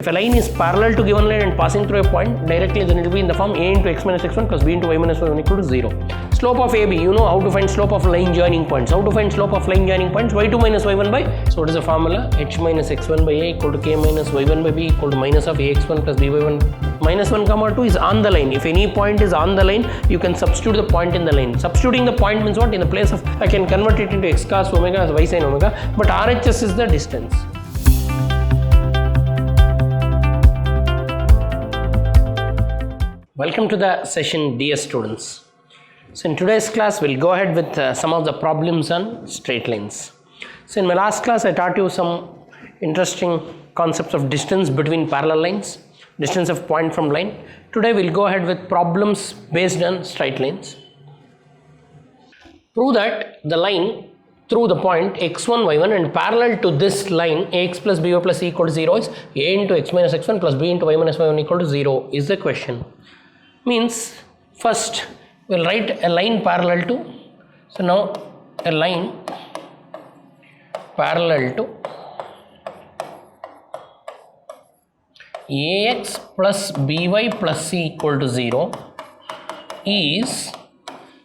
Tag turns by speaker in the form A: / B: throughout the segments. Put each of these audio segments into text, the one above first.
A: If a line is parallel to given line and passing through a point directly, then it will be in the form a into x minus x1 plus b into y minus y1 equal to 0. Slope of AB, you know how to find slope of line joining points. How to find slope of line joining points? y2 minus y1 by, so what is the formula? h minus x1 by a equal to k minus y1 by b equal to minus of ax1 plus by1 minus 1 comma 2 is on the line. If any point is on the line, you can substitute the point in the line. Substituting the point means what? In the place of, I can convert it into x cos omega as y sin omega, but RHS is the distance. Welcome to the session, dear students. So in today's class, we'll go ahead with some of the problems on straight lines. So in my last class, I taught you some interesting concepts of distance between parallel lines, distance of point from line. Today we'll go ahead with problems based on straight lines. Prove that the line through the point x1, y1 and parallel to this line ax plus by plus c equal to 0 is a into x minus x1 plus b into y minus y1 equal to 0 is the question. Means first we'll write a line parallel to, so now a line parallel to ax plus by plus c equal to 0 is,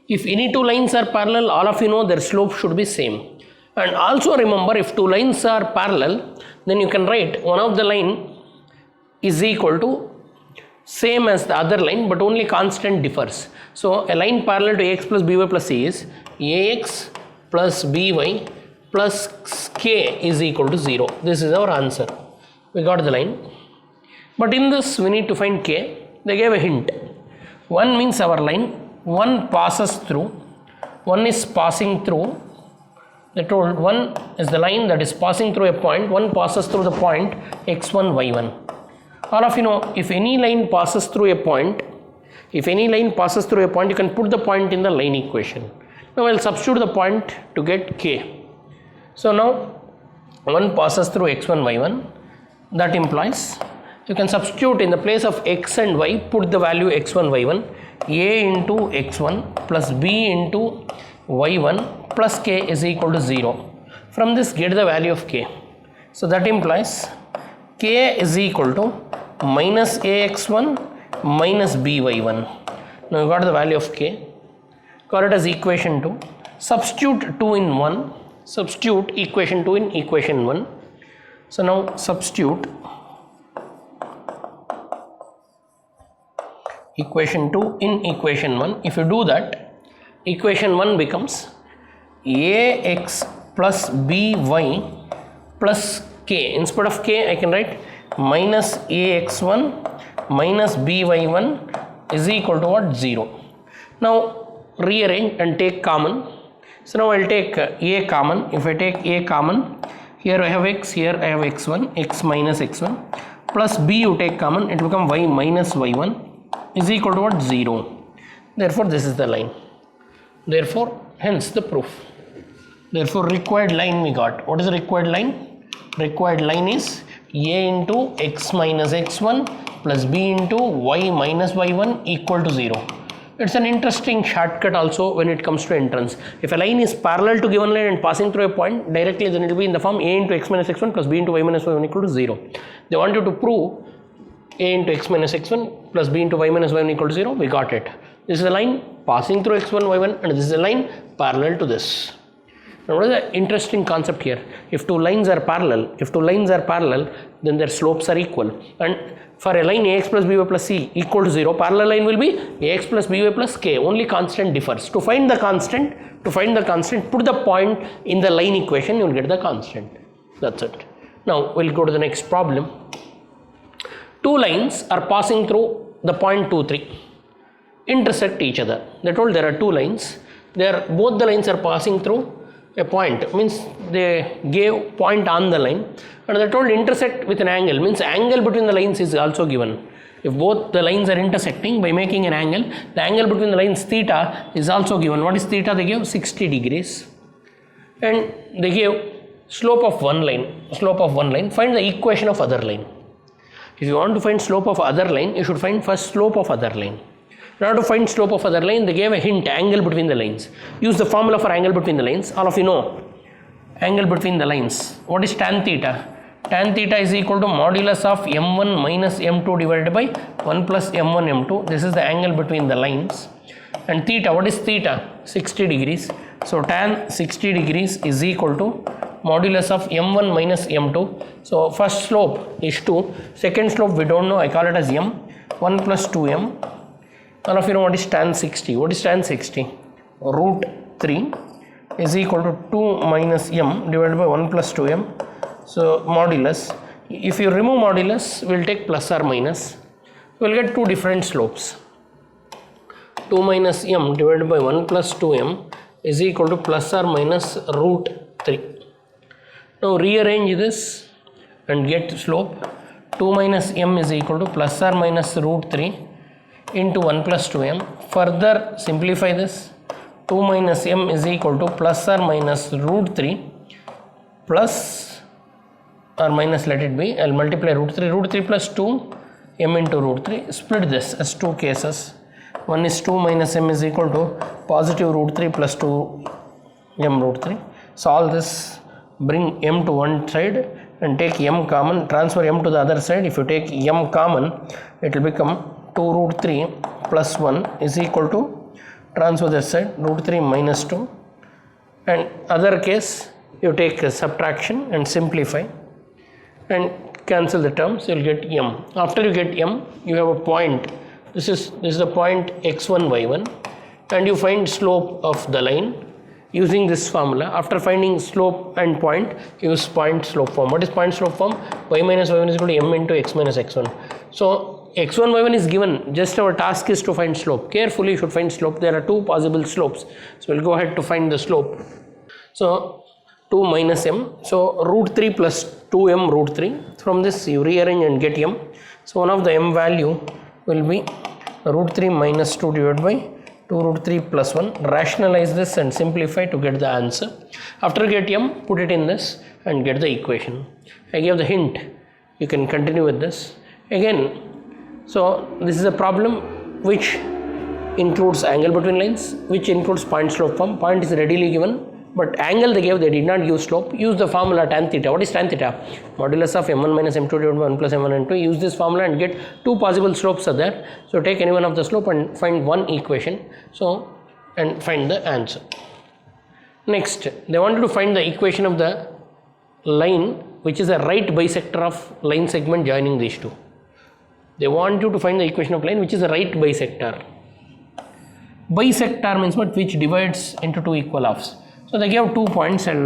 A: if any two lines are parallel, all of you know their slope should be same. And also remember, if two lines are parallel, then you can write one of the line is equal to same as the other line, but only constant differs. So a line parallel to ax plus by plus c is ax plus by plus k is equal to 0. This is our answer. We got the line. But in this we need to find k. They gave a hint. One means our line, one passes through, one is passing through. They told one is the line that is passing through a point, one passes through the point x1, y1. All of you know, if any line passes through a point, you can put the point in the line equation. Now I'll substitute the point to get k. So now one passes through x1, y1. That implies you can substitute in the place of x and y, put the value x1, y1, a into x1 plus b into y1 plus k is equal to 0. From this get the value of k. So that implies k is equal to minus ax1 minus by1. Now you got the value of k. Got it as equation 2. Substitute 2 in 1. Substitute equation 2 in equation 1. So now substitute equation 2 in equation 1. If you do that, equation 1 becomes ax plus by plus k. Instead of k, I can write minus ax1 minus by1 is equal to what? 0. Now rearrange and take common. So now I'll take a common. If I take a common, here I have x, here I have x1, x minus x1 plus b you take common, it will become y minus y1 is equal to what? 0. Therefore this is the line. Therefore hence the proof. Therefore required line we got. What is the required line? Required line is a into x minus x1 plus b into y minus y1 equal to 0. It's an interesting shortcut also when it comes to entrance. If a line is parallel to given line and passing through a point directly, then it will be in the form a into x minus x1 plus b into y minus y1 equal to 0. They want you to prove a into x minus x1 plus b into y minus y1 equal to 0. We got it. This is a line passing through x1, y1 and this is a line parallel to this. Now what is the interesting concept here? If two lines are parallel, then their slopes are equal. And for a line ax plus by plus c equal to 0, parallel line will be ax plus by plus k. Only constant differs. To find the constant, put the point in the line equation, you will get the constant. That's it. Now we'll go to the next problem. Two lines are passing through the point 2, 3. Intersect each other. They told there are two lines. Both the lines are passing through a point, means they gave point on the line, and they told intersect with an angle, means angle between the lines is also given. If both the lines are intersecting by making an angle, the angle between the lines theta is also given. What is theta? They gave 60 degrees. And they gave slope of one line. Find the equation of other line. If you want to find slope of other line, you should find first slope of other line. In order to find slope of other line, they gave a hint, angle between the lines. Use the formula for angle between the lines. All of you know angle between the lines. What is tan theta? tan theta is equal to modulus of m1 minus m2 divided by 1 plus m1 m2. This is the angle between the lines. And theta, what is theta? 60 degrees. So tan 60 degrees is equal to modulus of m1 minus m2. So first slope is 2. Second slope we don't know. I call it as m. 1 plus 2m. All of you know what is tan 60. What is tan 60? Root 3 is equal to 2 minus m divided by 1 plus 2m. So modulus. If you remove modulus, we will take plus or minus. We will get two different slopes. 2 minus m divided by 1 plus 2m is equal to plus or minus root 3. Now rearrange this and get slope. 2 minus m is equal to plus or minus root 3 into 1 plus 2m. Further simplify this. 2 minus m is equal to plus or minus root 3 plus or minus, let it be, I will multiply root 3. Root 3 plus 2 m into root 3. Split this as two cases. One is 2 minus m is equal to positive root 3 plus 2 m root 3. Solve this, bring m to one side and take m common, transfer m to the other side. If you take m common, it will become 2 root 3 plus 1 is equal to, transfer this side, root 3 minus 2. And other case, you take a subtraction and simplify and cancel the terms, you will get m. After you get m, you have a point. This is the point x1 y1, and you find slope of the line using this formula. After finding slope and point, use point slope form. What is point slope form? Y minus y1 is equal to m into x minus x1. So x1 y1 is given, just our task is to find slope. Carefully you should find slope. There are two possible slopes, so we'll go ahead to find the slope. So 2 minus m, so root 3 plus 2m root 3. From this you rearrange and get m. So one of the m value will be root 3 minus 2 divided by 2 root 3 plus 1. Rationalize this and simplify to get the answer. After get m, put it in this and get the equation. I gave the hint. You can continue with this. Again, so this is a problem which includes angle between lines, which includes point slope form. Point is readily given, but angle they gave, they did not use slope. Use the formula tan theta. What is tan theta? Modulus of m1 minus m2 divided by 1 plus m1 m2. Use this formula and get two possible slopes are there. So take any one of the slope and find one equation. So and find the answer. Next, they wanted to find the equation of the line which is a right bisector of line segment joining these two. They want you to find the equation of line which is a right bisector. Bisector means what? Which divides into two equal halves. So they give 2 points. I'll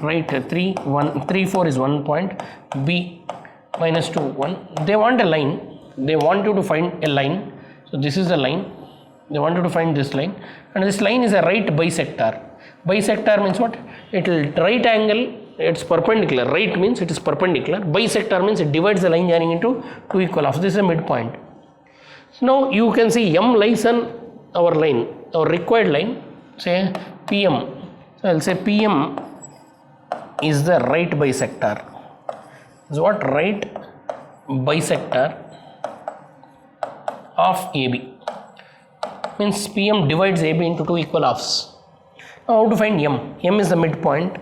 A: write 3, 1, 3, 4 is 1 point, b minus 2, 1. They want a line. They want you to find a line. So this is a line. They want you to find this line. And this line is a right bisector. Bisector means what? It will right angle, it's perpendicular. Right means it is perpendicular. Bisector means it divides the line joining into two equal halves. This is a midpoint. So now you can see m lies on our line, our required line, say PM. So I will say PM is the right bisector. Is what? Right bisector of AB. Means PM divides AB into two equal halves. Now how to find m? M is the midpoint.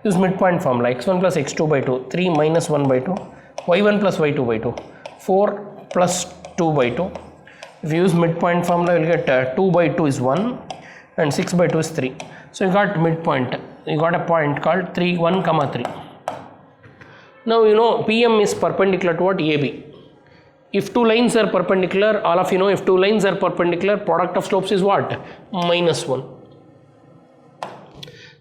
A: Use midpoint formula. x1 plus x2 by 2, 3 minus 1 by 2, y1 plus y2 by 2, 4 plus 2 by 2. If you use midpoint formula, you will get 2 by 2 is 1 and 6 by 2 is 3. So you got midpoint. You got a point called 3, 1, 3. Now you know PM is perpendicular to what? AB. If two lines are perpendicular, all of you know if two lines are perpendicular, product of slopes is what? Minus 1.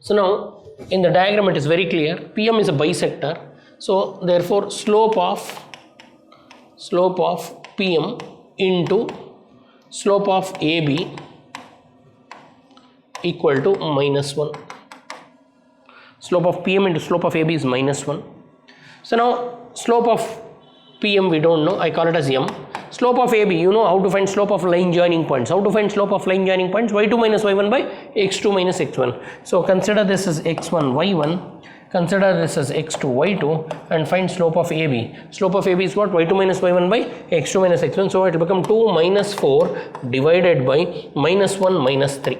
A: So now in the diagram it is very clear. PM is a bisector. So therefore slope of PM into slope of AB equal to minus 1. Slope of PM into slope of AB is minus 1. So now slope of PM we don't know, I call it as m. Slope of AB, you know how to find slope of line joining points. How to find slope of line joining points? y2 minus y1 by x2 minus x1. So consider this as x1 y1, consider this as x2 y2 and find slope of AB. Slope of AB is what? y2 minus y1 by x2 minus x1. So it will become 2 minus 4 divided by minus 1 minus 3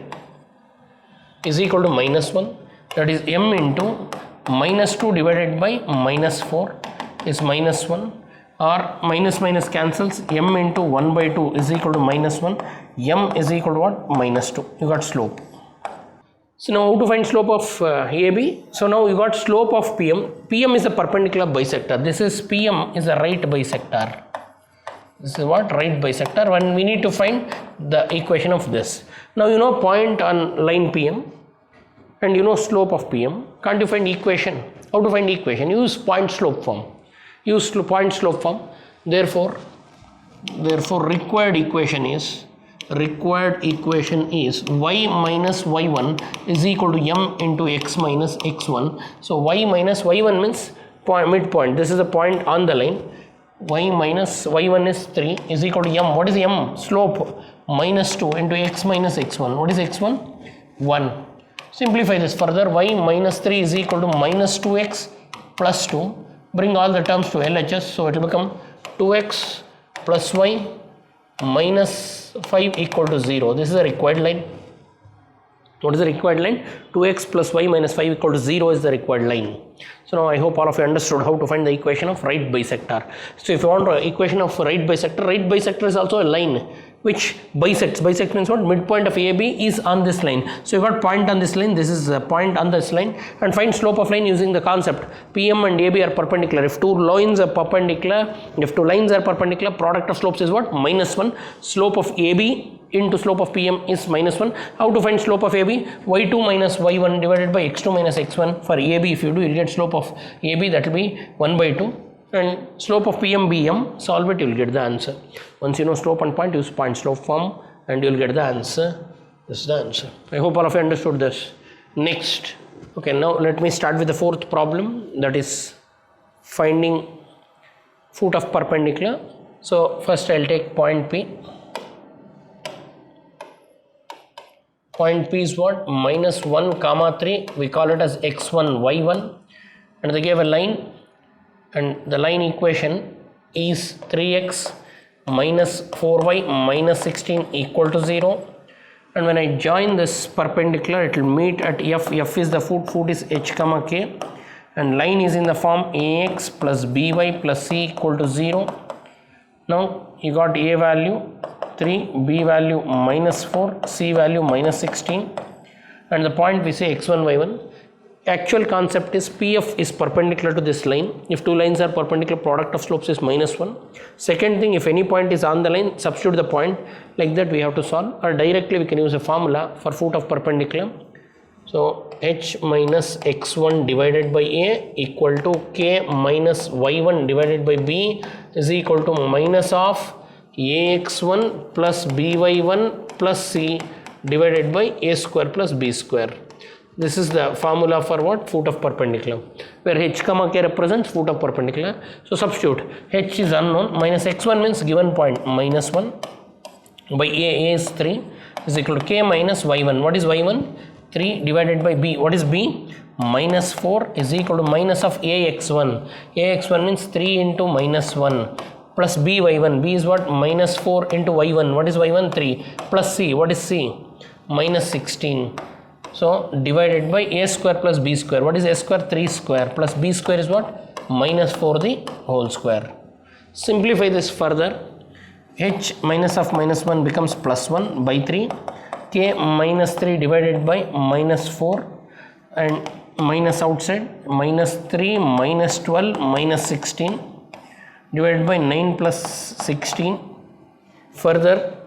A: is equal to minus 1. That is m into minus 2 divided by minus 4 is minus 1, or minus minus cancels, m into 1 by 2 is equal to minus 1, m is equal to what? Minus 2. You got slope. So now how to find slope of AB? So now you got slope of PM. PM is a perpendicular bisector. This is PM is a right bisector. This is what? Right bisector. When we need to find the equation of this. Now you know point on line PM and you know slope of PM. Can't you find equation? How to find equation? Use point slope form. Use point slope form. Therefore required equation is y minus y1 is equal to m into x minus x1. So y minus y1 means midpoint. This is a point on the line. Y minus y1 is 3 is equal to m. What is m? Slope minus 2 into x minus x1. What is x1? 1. Simplify this further. Y minus 3 is equal to minus 2x plus 2. Bring all the terms to LHS. So it will become 2x plus y minus 5 equal to 0. This is a required line. What is the required line? 2x plus y minus 5 equal to 0 is the required line. So now I hope all of you understood how to find the equation of right bisector. So if you want the equation of right bisector is also a line which bisects. Bisect means what? Midpoint of AB is on this line. So you got point on this line, this is a point on this line, and find slope of line using the concept PM and AB are perpendicular. If two lines are perpendicular, product of slopes is what? Minus 1. Slope of AB into slope of PM is minus 1. How to find slope of AB? y2 minus y1 divided by x2 minus x1. For AB, if you do, you get slope of AB, that will be 1 by 2. And slope of PM BM, solve it, you will get the answer. Once you know slope and point, use point slope form and you will get the answer. This is the answer. I hope all of you understood this. Next, okay, now let me start with the fourth problem, that is finding foot of perpendicular. So first I will take point P. Point P is what? Minus 1 comma 3. We call it as x1 y1, and they gave a line, and the line equation is 3x minus 4y minus 16 equal to 0. And when I join this perpendicular, it will meet at F. F is the foot is h comma k, and line is in the form ax plus by plus c equal to 0. Now you got a value 3, b value minus 4, c value minus 16, and the point we say x1 y1. Actual concept is PF is perpendicular to this line. If two lines are perpendicular, product of slopes is minus 1. Second thing, if any point is on the line, substitute the point. Like that we have to solve, or directly we can use a formula for foot of perpendicular. So h minus x1 divided by a equal to k minus y1 divided by b is equal to minus of ax1 plus by1 plus c divided by a square plus b square. This is the formula for what? Foot of perpendicular, where h comma k represents foot of perpendicular. So substitute. H is unknown, minus x1 means given point minus 1 by a is 3 is equal to k minus y1. What is y1? 3 divided by b. What is b? Minus 4 is equal to minus of ax1. Ax1 means 3 into minus 1 plus by1. B is what? Minus 4 into y1. What is y1? 3 plus c. What is c? Minus 16. So divided by a square plus b square. What is a square? 3 square plus b square is what? Minus 4 the whole square. Simplify this further. H minus of minus 1 becomes plus 1 by 3. K minus 3 divided by minus 4, and minus outside, minus 3 minus 12 minus 16 divided by 9 plus 16. Further,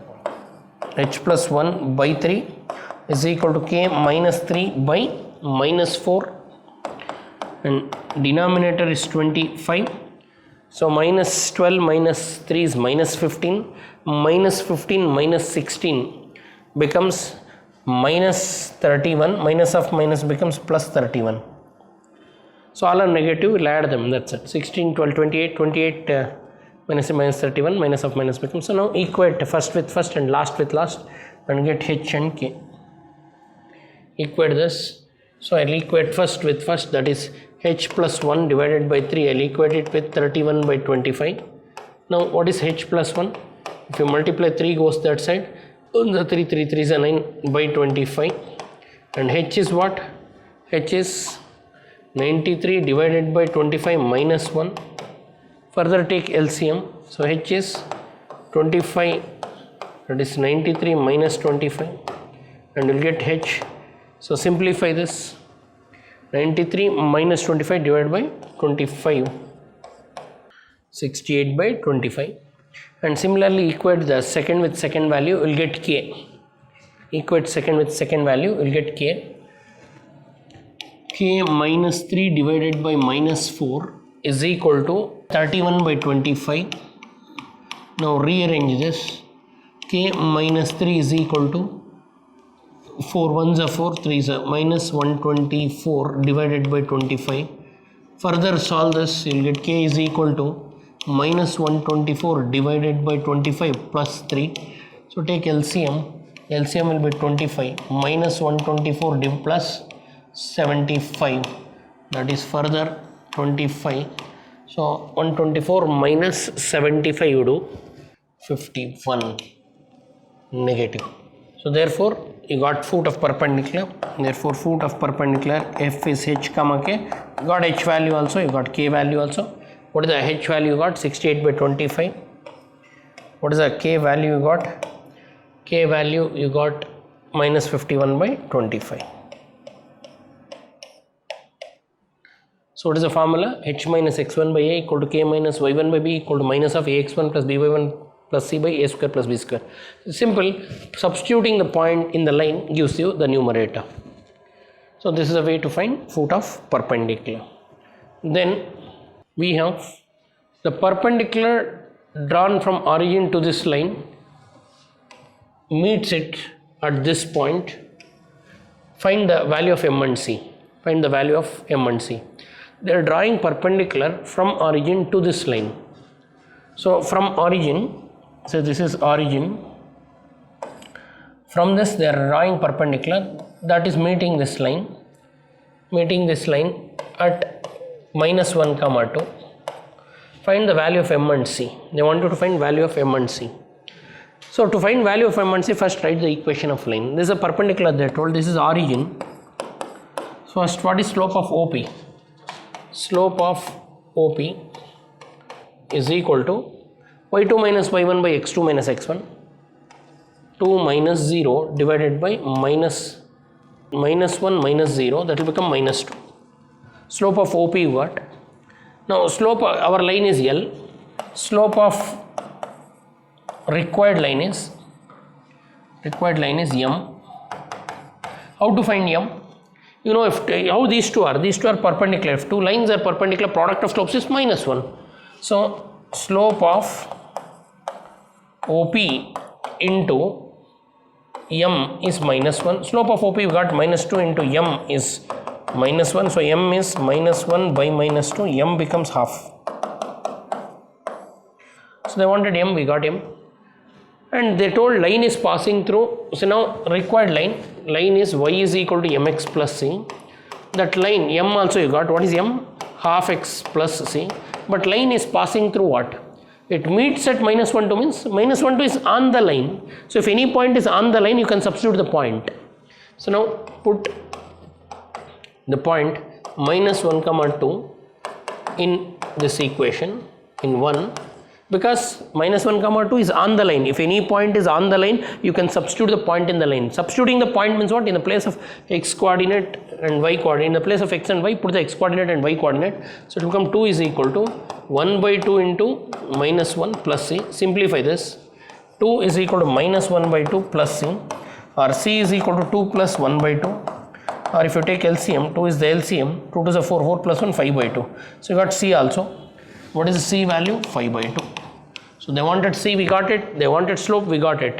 A: h plus 1 by 3 is equal to k minus 3 by minus 4, and denominator is 25. So minus 12 minus 3 is minus 15. Minus 15 minus 16 becomes minus 31. Minus of minus becomes plus 31. So all are negative, we'll add them, that's it. 16, 12, 28, 28 minus 31, minus of minus becomes. So now equate first with first and last with last and get h and k. Equate this. So I'll equate first with first, that is h plus 1 divided by 3. I'll equate it with 31 by 25. Now what is h plus 1? If you multiply 3 goes that side, the 3 is a 9 by 25, and h is what? H is 93 divided by 25 minus 1. Further take LCM. So H is 25, that is 93 minus 25, and you'll get H. So simplify this. 93 minus 25 divided by 25, 68 by 25. And similarly equate the second with second value, you'll get K. Equate second with second value, you'll get K. K minus 3 divided by minus 4 is equal to 31 by 25. Now rearrange this. K minus 3 is equal to 4 ones are 4, 3s are minus 124 divided by 25. Further solve this, you'll get K is equal to minus 124 divided by 25 plus 3. So take LCM. LCM will be 25 minus 124 plus 75. That is further 25. So 124 minus 75 you do 51 negative. So therefore you got foot of perpendicular. Therefore foot of perpendicular F is H comma K. You got H value also, you got K value also. What is the H value you got? 68 by 25. What is the K value you got? K value you got minus 51 by 25. So what is the formula? H minus x1 by a equal to k minus y1 by b equal to minus of ax1 plus by1 plus c by a square plus b square. Simple. Substituting the point in the line gives you the numerator. So this is a way to find foot of perpendicular. Then we have the perpendicular drawn from origin to this line meets it at this point. Find the value of m and c. Find the value of m and c. They are drawing perpendicular from origin to this line. So from origin, so this is origin. From this they are drawing perpendicular that is meeting this line at minus 1 comma 2. Find the value of m and c. They want you to find value of m and c. So to find value of m and c, first write the equation of line. This is a perpendicular they are told. This is origin. First, what is slope of OP? Slope of OP is equal to y2 minus y1 by x2 minus x1, 2 minus 0 divided by minus 1 minus 0, that will become minus 2. Slope of OP you got. Now slope, our line is L. Slope of required line is m. How to find m? You know how these two are perpendicular. If two lines are perpendicular, product of slopes is minus 1. So slope of OP into m is minus 1. Slope of OP you got minus 2 into m is minus 1. So m is minus 1 by minus 2. M becomes half. So they wanted m, we got m. And they told line is passing through. So now required line is y is equal to mx plus c. That line m also you got. What is m? Half x plus c. But line is passing through what? It meets at minus 1 2 means minus 1 2 is on the line. So if any point is on the line, you can substitute the point. So now put the point minus 1 comma 2 in this equation in 1. Because minus 1 comma 2 is on the line. If any point is on the line, you can substitute the point in the line. Substituting the point means what? In the place of x coordinate and y coordinate, in the place of x and y, put the x coordinate and y coordinate. So it will become 2 is equal to 1 by 2 into minus 1 plus c. Simplify this. 2 is equal to minus 1 by 2 plus c, or c is equal to 2 plus 1 by 2. Or if you take LCM, 2 is the LCM, 2 to the 4, 4 plus 1, 5 by 2. So you got c also. What is the c value? 5 by 2. So they wanted c, we got it. They wanted slope, we got it.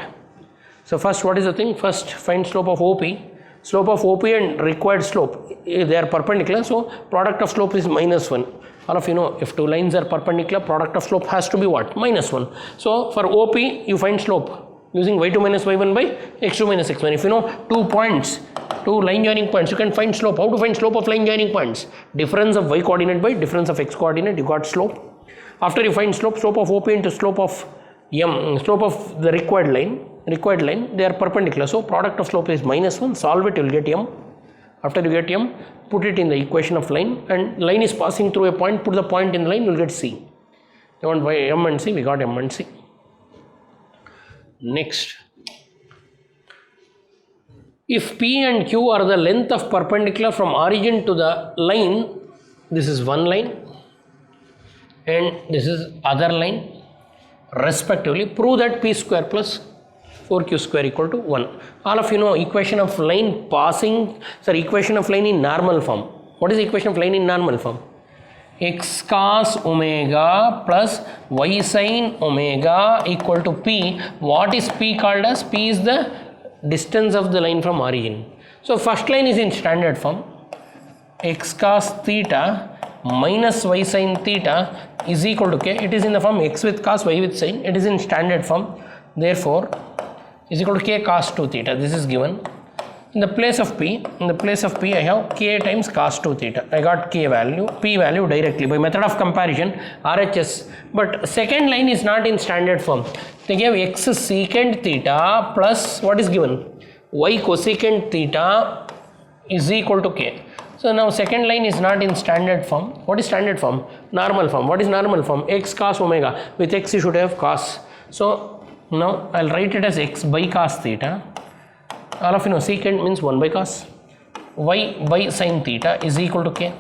A: So first, what is the thing? First, find slope of OP. Slope of OP and required slope, they are perpendicular. So product of slope is minus 1. All of you know, if two lines are perpendicular, product of slope has to be what? Minus 1. So for OP, you find slope using y2 minus y1 by x2 minus x1. If you know 2 points, 2 line joining points, you can find slope. How to find slope of line joining points? Difference of y coordinate by difference of x coordinate, you got slope. After you find slope of OP into slope of m, slope of the required line, they are perpendicular. So product of slope is minus 1. Solve it, you will get m. After you get m, put it in the equation of line, and line is passing through a point, put the point in the line, you will get c. You want by m and c, we got m and c. Next, if p and q are the length of perpendicular from origin to the line, this is one line and this is other line respectively, prove that p square plus 4q square equal to 1. All of you know equation of line passing, equation of line in normal form. What is the equation of line in normal form? X cos omega plus y sin omega equal to p. What is p called as? P is the distance of the line from origin. So first line is in standard form. X cos theta minus y sin theta is equal to k. It is in the form x with cos, y with sin. It is in standard form. Therefore, is equal to k cos 2 theta. This is given. In the place of p, I have k times cos 2 theta. I got k value, p value directly by method of comparison, RHS. But second line is not in standard form. They gave x secant theta plus what is given? Y cosecant theta is equal to k. So now second line is not in standard form. What is standard form? Normal form. What is normal form? X cos omega. With x you should have cos. So now I'll write it as x by cos theta. All of you know secant means 1 by cos. Y by sin theta is equal to k.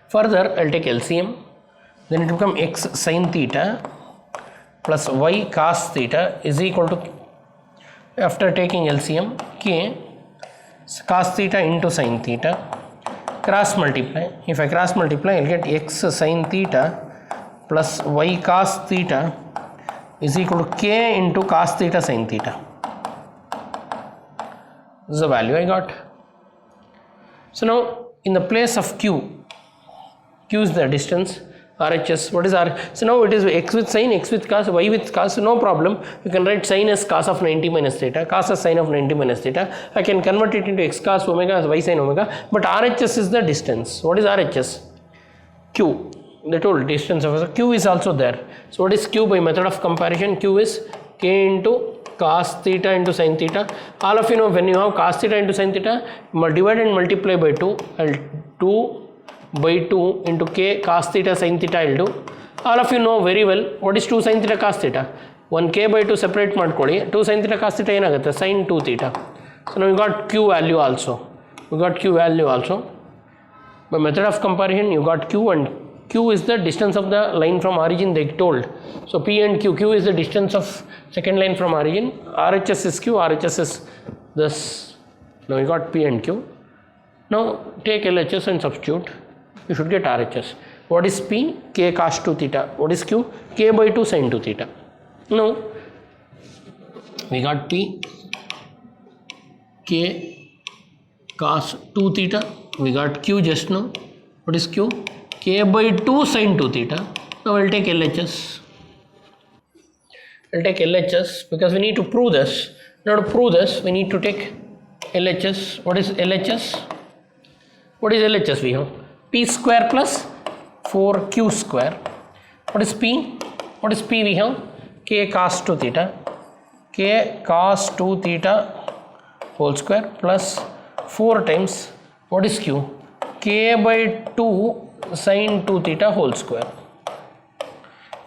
A: Further, I'll take LCM. Then it will become x sin theta plus y cos theta is equal to, after taking LCM, k cos theta into sin theta, cross multiply. If I cross multiply, I'll get x sin theta plus y cos theta is equal to k into cos theta sin theta. This is the value I got. So now in the place of q, q is the distance, RHS. What is R? So now it is x with sin, x with cos, y with cos. So no problem. You can write sin as cos of 90 minus theta, cos as sin of 90 minus theta. I can convert it into x cos omega as y sin omega. But RHS is the distance. What is RHS? Q. The total distance of q is also there. So what is q by method of comparison? Q is k into cos theta into sin theta. All of you know when you have cos theta into sin theta, divide and multiply by 2. I'll 2 by 2 into k cos theta sin theta I'll do. All of you know very well what is 2 sin theta cos theta. 1 k by 2 separate ಮಾಡ್ಕೊಳ್ಳಿ. 2 sin theta cos theta ಏನಾಗುತ್ತೆ? sin 2 theta. So now we got q value also. By method of comparison you got q, and q is the distance of the line from origin they told. So p and q is the distance of second line from origin. RHS is q, RHS is this. Now we got p and q. Now take LHS and substitute. You should get RHS. What is p? K cos 2 theta. What is q? K by 2 sin 2 theta. Now we got p, k cos 2 theta. We got q just now. What is q? K by 2 sin 2 theta. Now I will take LHS. Because we need to prove this. Now to prove this, we need to take LHS. What is LHS? We have p square plus 4q square. What is p? We have k cos 2 theta. K cos 2 theta whole square plus 4 times, what is q? K by 2 sin 2 theta whole square.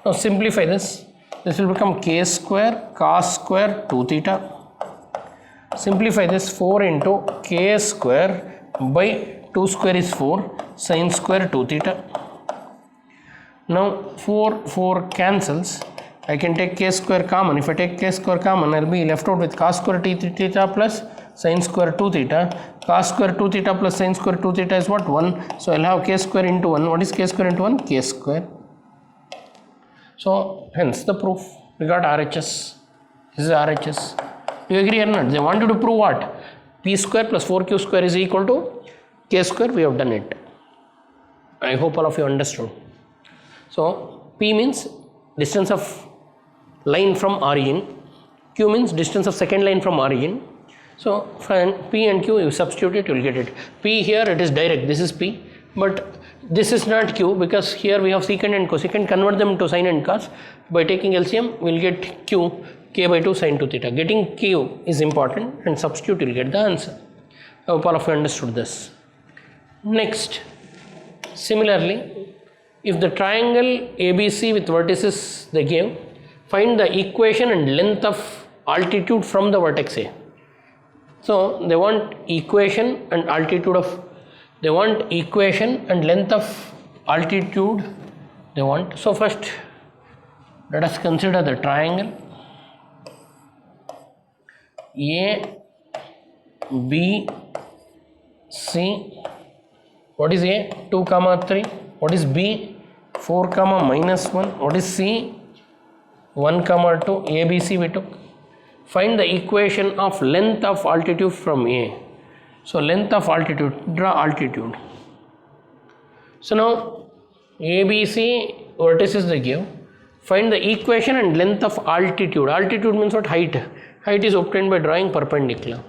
A: Now simplify this. This will become k square cos square 2 theta. Simplify this, 4 into k square by 2 square is 4 sin square 2 theta. Now 4 cancels. I can take k square common. If I take k square common, I will be left out with cos square 2 theta plus sin square 2 theta. Cos square 2 theta plus sin square 2 theta is what? 1. So I will have k square into 1. What is k square into 1? K square. So hence the proof. We got RHS. This is RHS. Do you agree or not? They wanted to prove what? P square plus 4q square is equal to k square. We have done it. I hope all of you understood. So P means distance of line from origin. Q means distance of second line from origin. So for P and Q you substitute it, you will get it. P here it is direct, this is P, but this is not Q because here we have secant and cosecant. Convert them to sin and cos. By taking LCM we will get Q, k by 2 sin 2 theta. Getting Q is important and substitute, you will get the answer. I hope all of you understood this. Next, similarly, if the triangle ABC with vertices they gave, find the equation and length of altitude from the vertex A. So they want equation and altitude of, they want equation and length of altitude they want. So first let us consider the triangle A, B, C. What is A? 2, 3. What is B? 4, -1. What is C? 1, 2. ABC we took. Find the equation of length of altitude from A. So length of altitude, draw altitude. So now ABC vertices they give. Find the equation and length of altitude. Altitude means what? Height. Height is obtained by drawing perpendicular.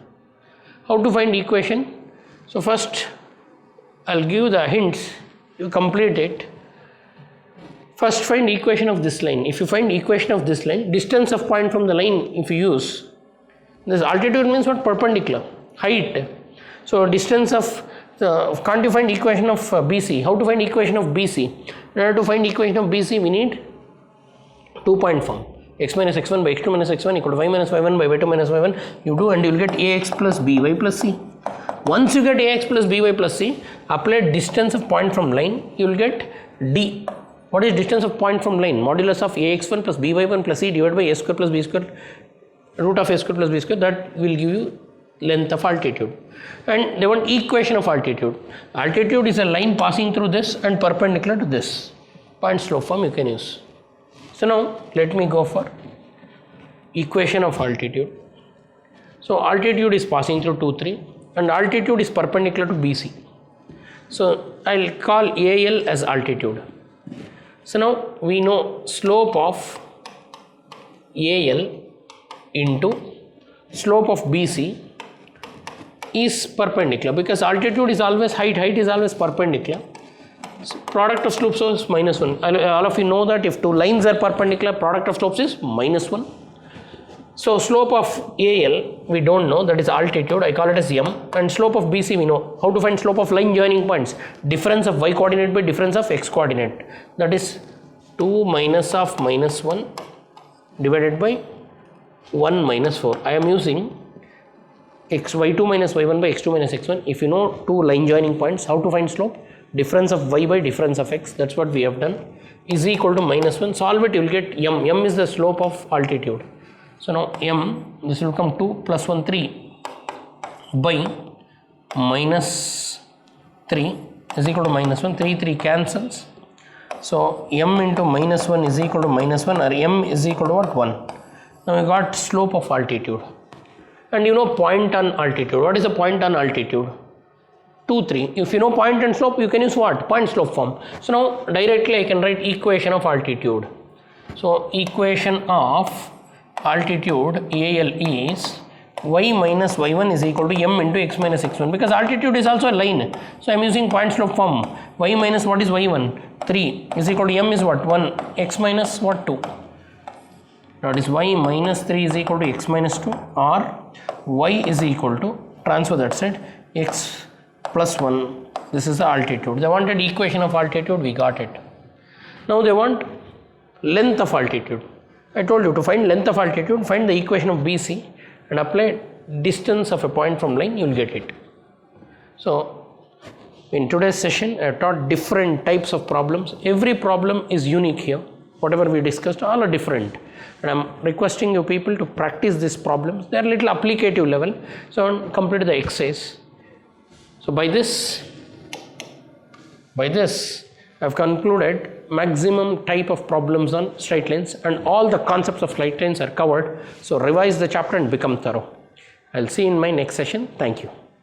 A: How to find equation? So first I'll give the hints, you complete it. First find equation of this line. If you find equation of this line, distance of point from the line if you use, this altitude means what? Perpendicular, height. So distance of, can't you find equation of BC? How to find equation of BC? In order to find equation of BC, we need 2-point form. X minus x1 by x2 minus x1 equal to y minus y1 by y2 minus y1. You do and you will get ax plus by plus c. Once you get ax plus by plus c, apply distance of point from line, you will get d. What is distance of point from line? Modulus of ax1 plus by1 plus c divided by a square plus b square, root of a square plus b square. That will give you length of altitude. And they want equation of altitude. Altitude is a line passing through this and perpendicular to this. Point slope form you can use. So now let me go for equation of altitude. So altitude is passing through 2, 3 and altitude is perpendicular to BC. So I'll call AL as altitude. So now we know slope of AL into slope of BC is perpendicular, because altitude is always height, height is always perpendicular. So product of slopes is -1. All of you know that if two lines are perpendicular, product of slopes is -1. So slope of AL we don't know, that is altitude, I call it as m, and slope of BC we know. How to find slope of line joining points? Difference of y coordinate by difference of x coordinate, that is 2 minus of -1 divided by 1 minus 4. I am using y2 minus y1 by x2 minus x1. If you know two line joining points, how to find slope? Difference of y by difference of x, that's what we have done, is equal to -1. Solve it, you will get m. M is the slope of altitude. So now m, this will come 2 plus 1 3 by -3 is equal to -1. 3 3 cancels. So m into -1 is equal to -1, or m is equal to what? 1. Now we got slope of altitude. And you know point on altitude. What is the point on altitude? 2, 3. If you know point and slope, you can use what? Point slope form. So now directly I can write equation of altitude. So equation of altitude AL is y minus y1 is equal to m into x minus x1, because altitude is also a line. So I am using point slope form. Y minus what is y1? 3 is equal to m is what? 1. X minus what? 2. That is y minus 3 is equal to x minus 2, or y is equal to, transfer that side, x plus 1. This is the altitude. They wanted equation of altitude, we got it. Now they want length of altitude. I told you to find length of altitude, find the equation of BC and apply distance of a point from line, you will get it. So in today's session I have taught different types of problems. Every problem is unique here. Whatever we discussed, all are different, and I am requesting you people to practice these problems. They are little applicative level, so complete the exercise. So by this I have concluded maximum type of problems on straight lines, and all the concepts of straight lines are covered. So revise the chapter and become thorough. I'll see you in my next session. Thank you.